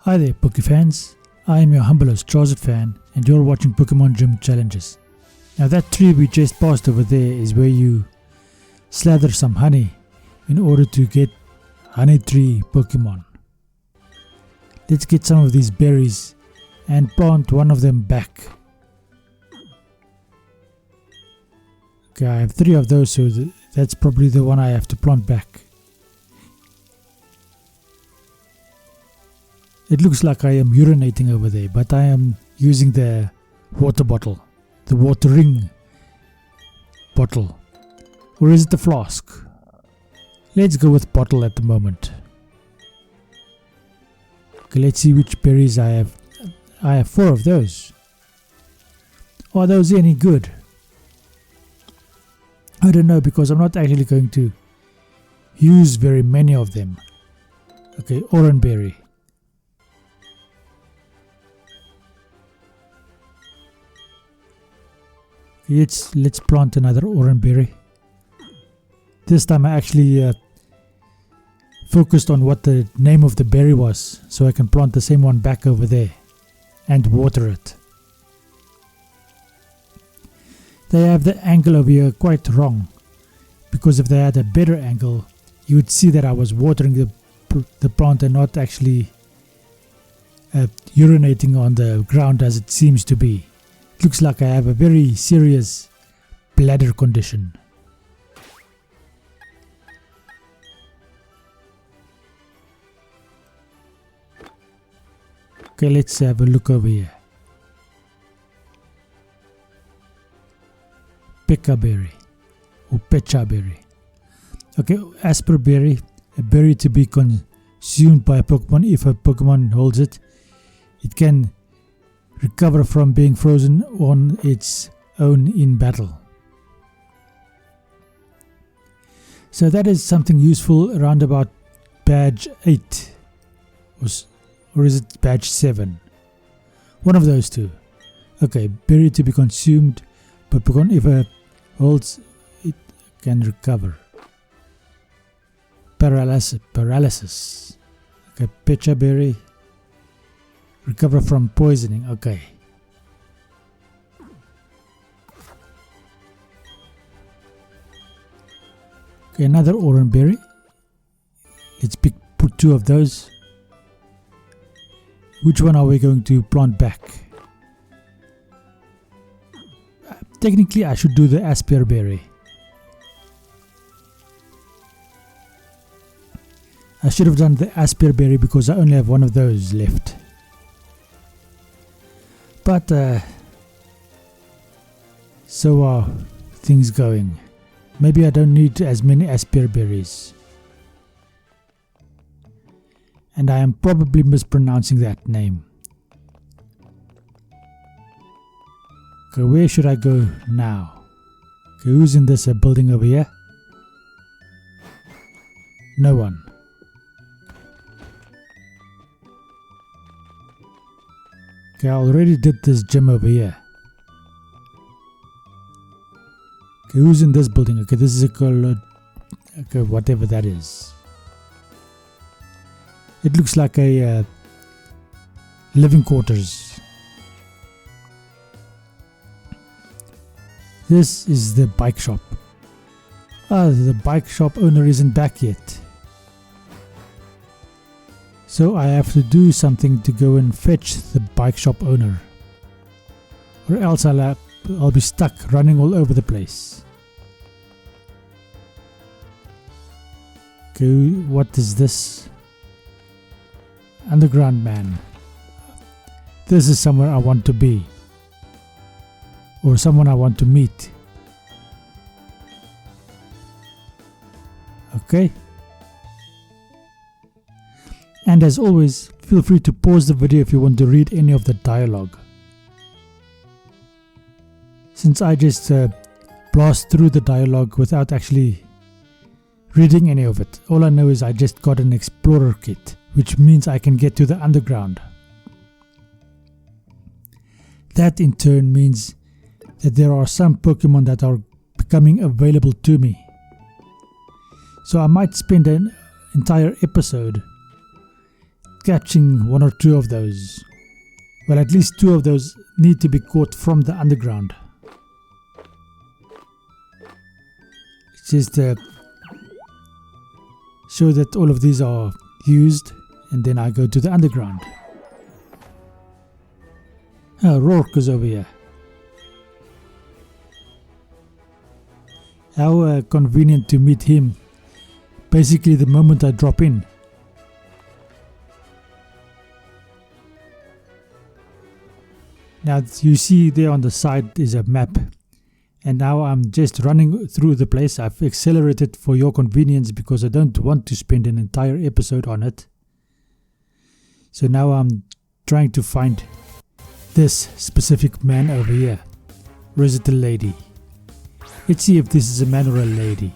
Hi there Pokefans, I am your humble host Charles Fan and you're watching Pokemon Gym Challenges. Now that tree we just passed over there is where you slather some honey in order to get honey tree Pokemon. Let's get some of these berries and plant one of them back. Okay, I have 3 of those, so that's probably the one I have to plant back. It looks like I am urinating over there, but I am using the water bottle, the watering bottle. Or is it the flask? Let's go with bottle at the moment. Okay, let's see which berries I have. I have 4 of those. Are those any good? I don't know, because I'm not actually going to use very many of them. Okay, orange berry. Let's plant another orange berry. This time I actually focused on what the name of the berry was, so I can plant the same one back over there and water it. They have the angle over here quite wrong, because if they had a better angle you would see that I was watering the plant and not actually urinating on the ground as it seems to be. It looks like I have a very serious bladder condition. Okay, let's have a look over here. Pekka berry or Pecha berry. Okay, Asper berry, a berry to be consumed by a Pokemon. If a Pokemon holds it, it can recover from being frozen on its own in battle. So that is something useful around about badge 8 or is it badge 7? One of those two. Okay, berry to be consumed, but Pokemon if it holds it can recover. Paralysis. Okay, Pecha berry. Recover from poisoning. Okay. Okay, another orange berry. Let's put 2 of those. Which one are we going to plant back? Technically I should do the Asper berry. I should have done the Asper berry because I only have 1 of those left. But so are things going. Maybe I don't need as many Asper berries. And I am probably mispronouncing that name. Okay, where should I go now? Okay, who's in this building over here? No one. Okay, I already did this gym over here. Okay, who's in this building? Okay, this is a color. Okay, whatever that is. It looks like a living quarters. This is the bike shop. Ah, the bike shop owner isn't back yet. So I have to do something to go and fetch the bike shop owner, or else I'll be stuck running all over the place. Okay, what is this? Underground man. This is somewhere I want to be, or someone I want to meet. Okay. And as always, feel free to pause the video if you want to read any of the dialogue. Since I just blast through the dialogue without actually reading any of it, all I know is I just got an explorer kit, which means I can get to the underground. That in turn means that there are some Pokemon that are becoming available to me. So I might spend an entire episode catching one or two of those. Well, at least two of those need to be caught from the underground. It's just show that all of these are used, and then I go to the underground. Oh, Rourke is over here. How convenient to meet him basically the moment I drop in. Now you see there on the side is a map, and now I'm just running through the place. I've accelerated for your convenience because I don't want to spend an entire episode on it. So now I'm trying to find this specific man over here. Or is it a lady? Let's see if this is a man or a lady.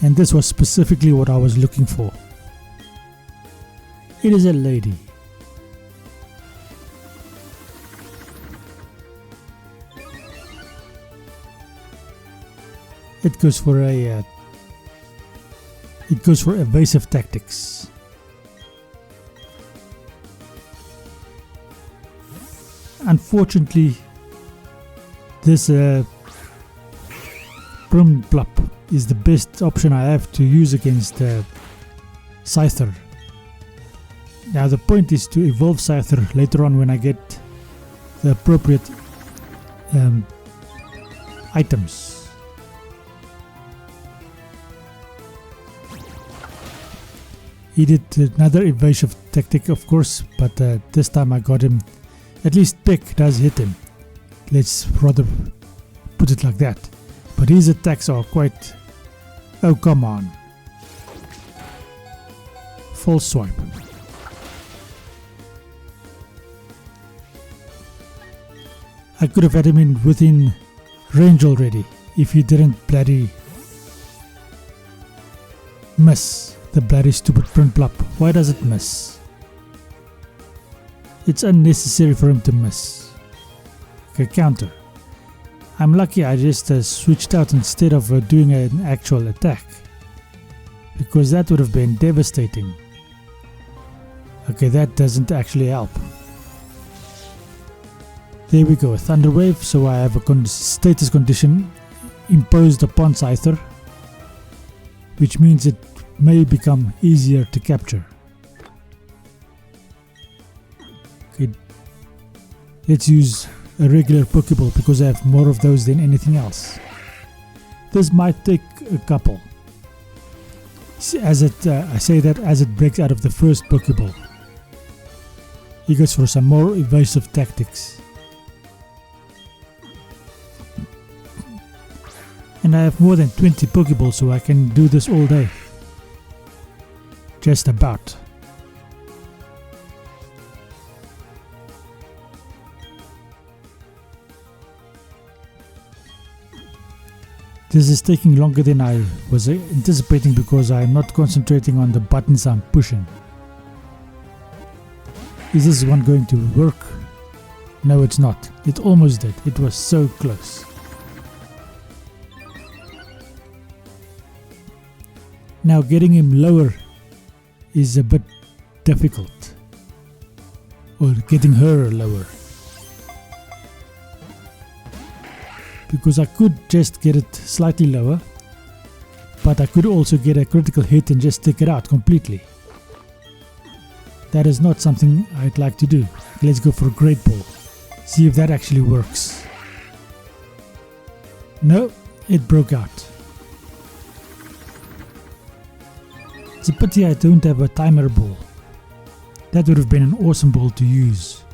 And this was specifically what I was looking for. It is a lady. It goes for evasive tactics. Unfortunately, this Brumplop is the best option I have to use against Scyther. Now the point is to evolve Scyther later on when I get the appropriate items. He did another evasive tactic, of course, but this time I got him. At least Peck does hit him. Let's rather put it like that. But his attacks are quite... Oh, come on. False swipe. I could have had him within range already if he didn't bloody miss. The bloody stupid Brumplop. Why does it miss? It's unnecessary for him to miss. Okay, counter. I'm lucky I just switched out instead of doing an actual attack, because that would have been devastating. Okay, that doesn't actually help. There we go, a Thunder Wave, so I have a status condition imposed upon Scyther, which means it may become easier to capture. Okay, let's use a regular Pokeball because I have more of those than anything else. This might take a couple. As I say that as it breaks out of the first Pokeball. He goes for some more evasive tactics. And I have more than 20 Pokeballs, so I can do this all day. Just about. This is taking longer than I was anticipating because I am not concentrating on the buttons I'm pushing. Is this one going to work? No, it's not. It almost did. It was so close. Now getting him lower is a bit difficult. Or getting her lower. Because I could just get it slightly lower, but I could also get a critical hit and just take it out completely. That is not something I'd like to do. Let's go for a Great Ball. See if that actually works. No, it broke out. It's a pity I don't have a timer ball. That would have been an awesome ball to use.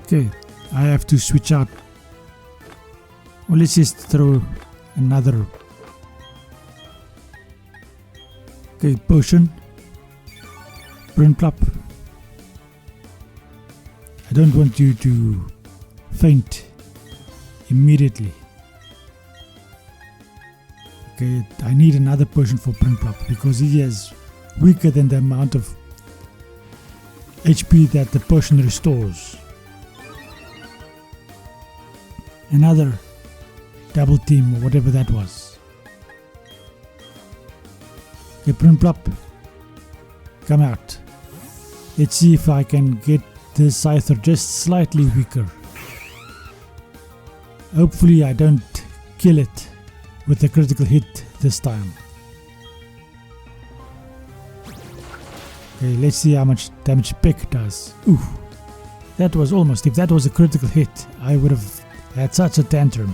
Okay, I have to switch out. Well, let's just throw another. Okay, potion. Brumplop. I don't want you to faint immediately. Okay, I need another potion for Brumplop because he is weaker than the amount of HP that the potion restores. Another double team or whatever that was. Okay, Prinplop, come out. Let's see if I can get this Scyther just slightly weaker. Hopefully I don't kill it with a critical hit this time. Okay, let's see how much damage Peck does. Ooh, that was almost, if that was a critical hit, I would have had such a tantrum.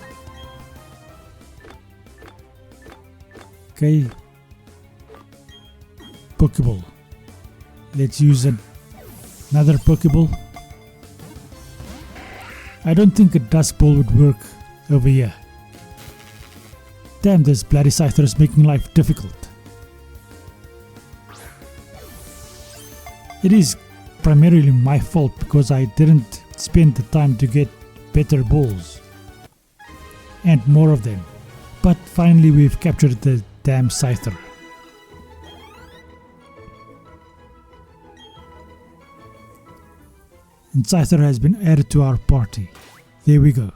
Okay, Pokeball. Let's use another Pokeball. I don't think a Dusk Ball would work over here. Damn, this bloody Scyther is making life difficult. It is primarily my fault because I didn't spend the time to get better balls. And more of them. But finally we've captured the damn Scyther. And Scyther has been added to our party. There we go.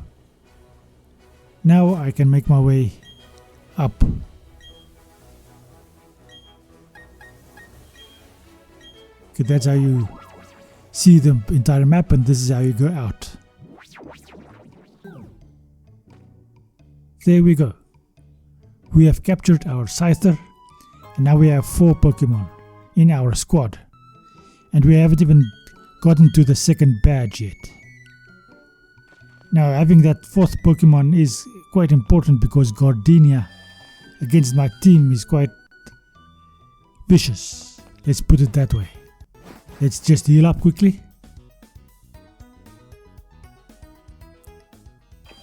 Now I can make my way up. Okay, that's how you see the entire map, and this is how you go out. There we go. We have captured our Scyther, and now we have 4 Pokemon in our squad. And we haven't even gotten to the second badge yet. Now having that 4th Pokemon is quite important because Gardenia against my team is quite vicious. Let's put it that way. Let's just heal up quickly.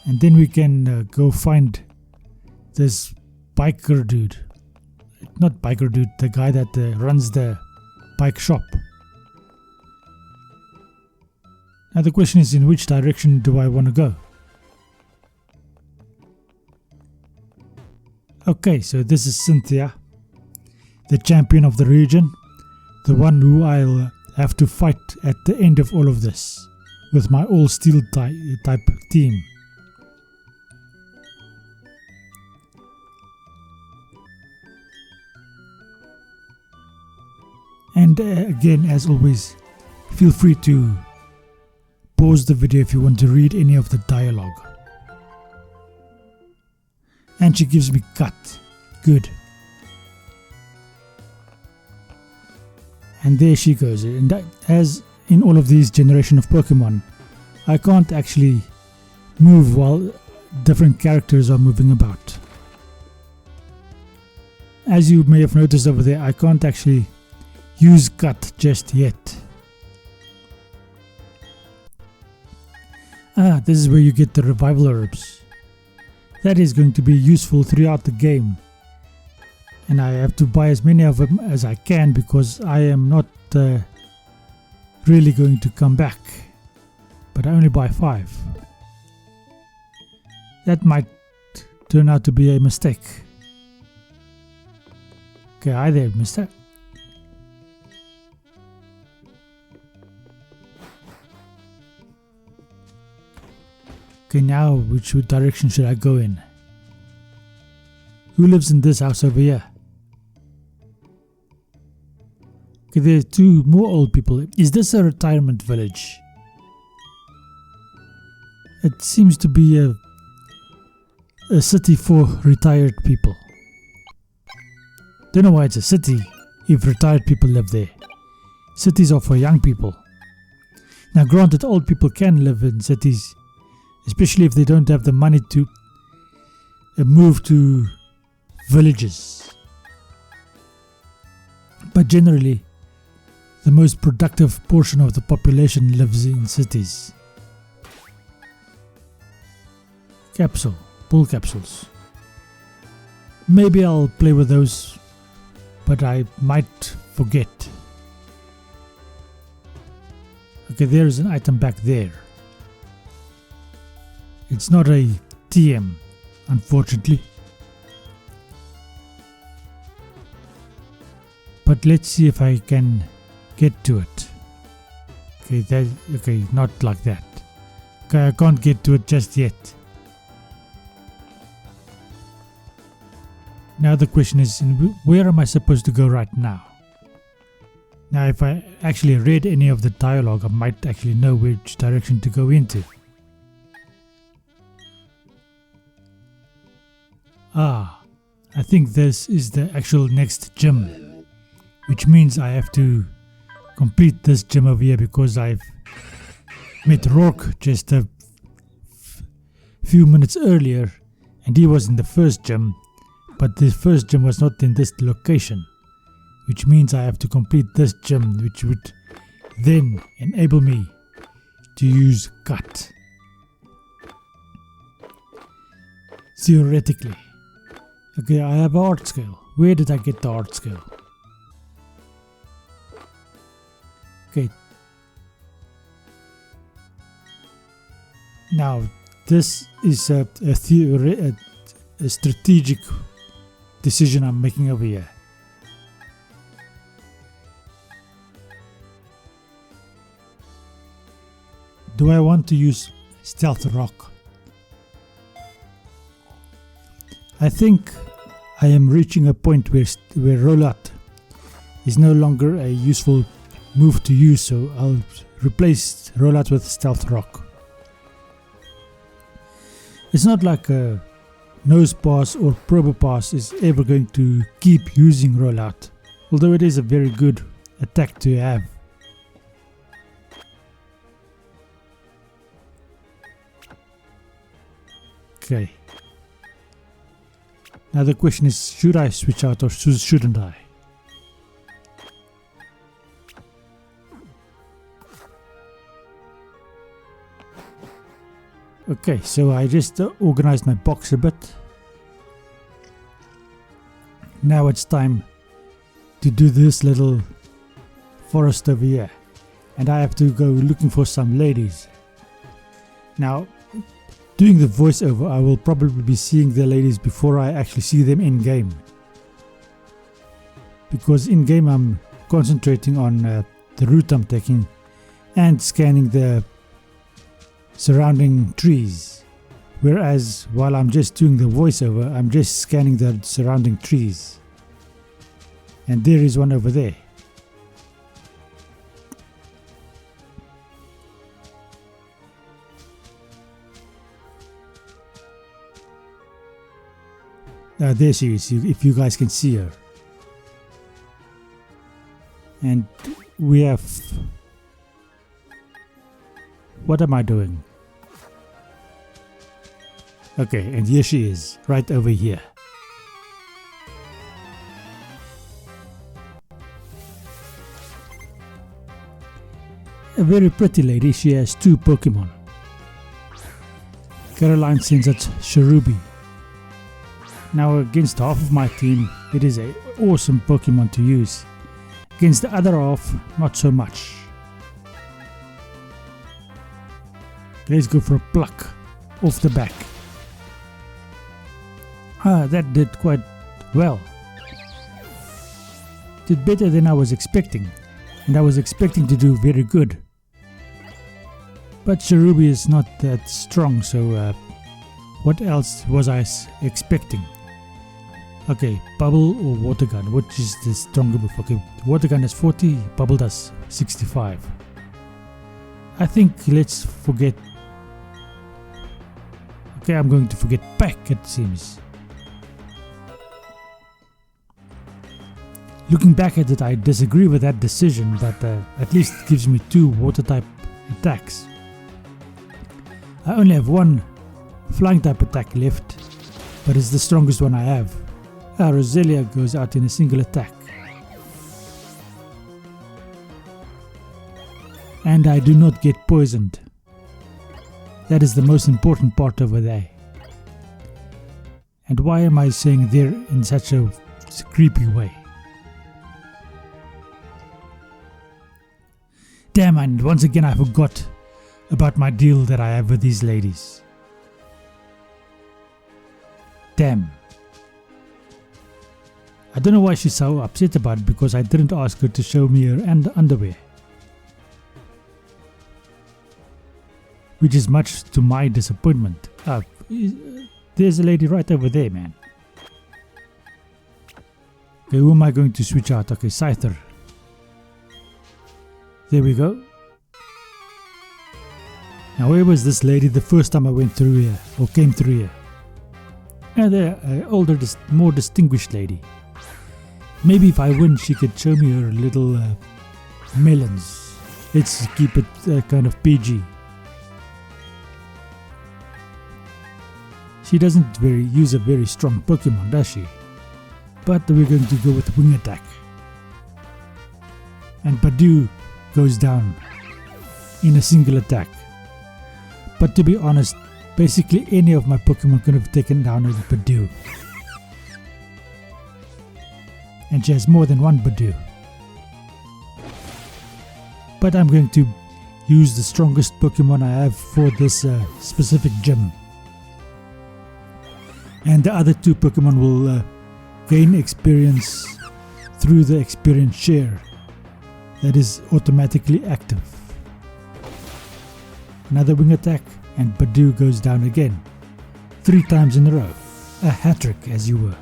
And then we can go find this biker dude. Not biker dude, the guy that runs the bike shop. Now the question is, in which direction do I want to go? Okay, so this is Cynthia, the champion of the region, the one who I'll have to fight at the end of all of this with my all steel type team. And again, as always, feel free to pause the video if you want to read any of the dialogue. And she gives me cut. Good. And there she goes. And as in all of these generation of Pokemon, I can't actually move while different characters are moving about. As you may have noticed over there, I can't actually use cut just yet. This is where you get the revival herbs. That is going to be useful throughout the game. And I have to buy as many of them as I can because I am not really going to come back. But I only buy 5. That might turn out to be a mistake. Okay, hi there, mister. Okay, now which direction should I go in? Who lives in this house over here? Okay, there are 2 more old people. Is this a retirement village? It seems to be a city for retired people. Don't know why it's a city if retired people live there. Cities are for young people. Now granted, old people can live in cities, especially if they don't have the money to move to villages. But generally, the most productive portion of the population lives in cities. Capsule, pull capsules. Maybe I'll play with those, but I might forget. Okay, there's an item back there. It's not a TM, unfortunately. But let's see if I can get to it. Okay, not like that. Okay, I can't get to it just yet. Now the question is, where am I supposed to go right now? Now if I actually read any of the dialogue, I might actually know which direction to go into. Ah, I think this is the actual next gym, which means I have to complete this gym over here because I've met Rourke just a few minutes earlier and he was in the first gym, but the first gym was not in this location, which means I have to complete this gym, which would then enable me to use cut. Theoretically. Okay, I have an art scale. Where did I get the art scale? Okay. Now, this is a strategic decision I'm making over here. Do I want to use Stealth Rock? I think I am reaching a point where rollout is no longer a useful move to use, so I'll replace rollout with Stealth Rock. It's not like a nose pass or prober pass is ever going to keep using rollout, although it is a very good attack to have. Okay. Now the question is, should I switch out or shouldn't I? Okay, so I just organized my box a bit. Now it's time to do this little forest over here. And I have to go looking for some ladies. Now, doing the voiceover, I will probably be seeing the ladies before I actually see them in game. Because in game I'm concentrating on the route I'm taking and scanning the surrounding trees. Whereas while I'm just doing the voiceover, I'm just scanning the surrounding trees. And there is one over there. There she is, if you guys can see her. And we have... What am I doing? Okay, and here she is, right over here. A very pretty lady, she has 2 Pokémon. Caroline sends out Cherubi. Now against half of my team, it is an awesome Pokemon to use. Against the other half, not so much. Let's go for a pluck off the back. Ah, that did quite well. Did better than I was expecting, and I was expecting to do very good. But Cherubi is not that strong, so what else was I expecting? Okay, Bubble or Water Gun, which is the stronger move? Okay, Water Gun has 40, Bubble does 65. I think let's forget. Okay, I'm going to forget Pack, it seems. Looking back at it, I disagree with that decision, but at least it gives me 2 water type attacks. I only have 1 flying type attack left, but it's the strongest one I have. Roselia goes out in a single attack. And I do not get poisoned. That is the most important part over there. And why am I saying there in such a creepy way? Damn, and once again I forgot about my deal that I have with these ladies. Damn. I don't know why she's so upset about it, because I didn't ask her to show me her underwear. which is much to my disappointment. There's a lady right over there, man. Okay, who am I going to switch out? Okay, Scyther. There we go. Now, where was this lady the first time I went through here, or came through here? They're an older, more distinguished lady. Maybe if I win, she could show me her little melons. Let's keep it kind of PG. She doesn't use a very strong Pokemon, does she? But we're going to go with Wing Attack. And Badoo goes down in a single attack. But to be honest, basically any of my Pokemon could have taken down with Badoo. And she has more than one Badoo. But I'm going to use the strongest Pokemon I have for this specific gym. And the other two Pokemon will gain experience through the experience share that is automatically active. Another Wing Attack and Badoo goes down again. 3 times in a row. A hat-trick, as you were.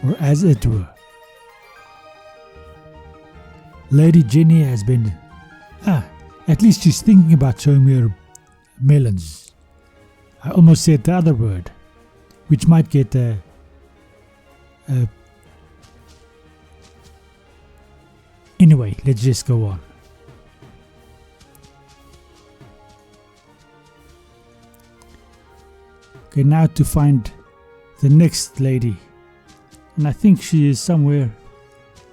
Or as it were. Lady Jenny has been... at least she's thinking about showing me her melons. I almost said the other word, which might get Anyway, let's just go on. Okay, now to find the next lady. And I think she is somewhere...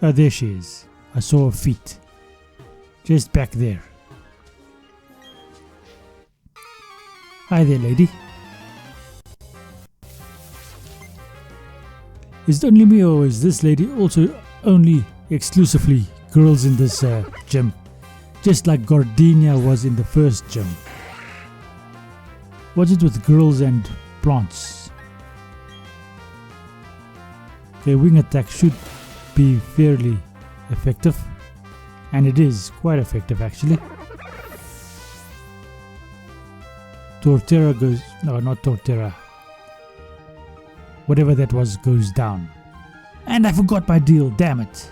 Oh, there she is. I saw her feet. Just back there. Hi there, lady. Is it only me, or is this lady also only exclusively girls in this gym? Just like Gardenia was in the first gym. What's it with girls and plants? Okay, Wing Attack should be fairly effective. And it is quite effective, actually. Torterra goes... No, not Torterra. Whatever that was goes down. And I forgot my deal, damn it.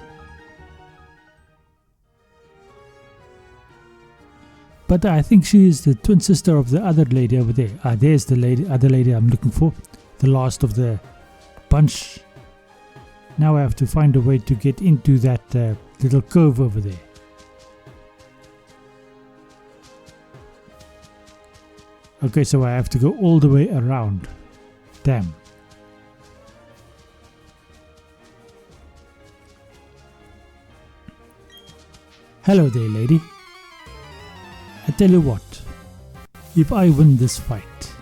But I think she is the twin sister of the other lady over there. There's the other lady I'm looking for. The last of the bunch. Now I have to find a way to get into that little cove over there. Okay, so I have to go all the way around. Damn. Hello there, lady. I tell you what, if I win this fight,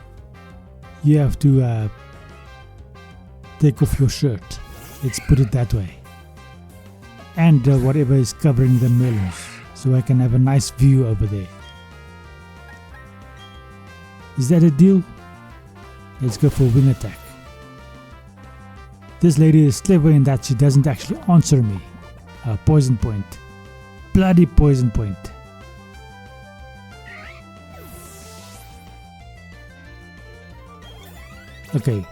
you have to take off your shirt. Let's put it that way. And whatever is covering the melons, so I can have a nice view over there. Is that a deal? Let's go for Wing Attack. This lady is clever in that she doesn't actually answer me. Poison Point. Bloody Poison Point. Okay.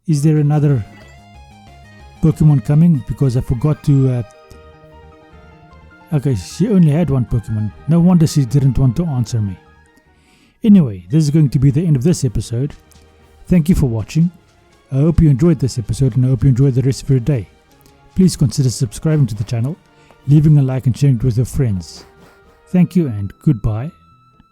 Is there another Pokemon coming? Because I forgot to... Okay, she only had one Pokemon. No wonder she didn't want to answer me. Anyway, this is going to be the end of this episode. Thank you for watching. I hope you enjoyed this episode and I hope you enjoy the rest of your day. Please consider subscribing to the channel, leaving a like and sharing it with your friends. Thank you and goodbye.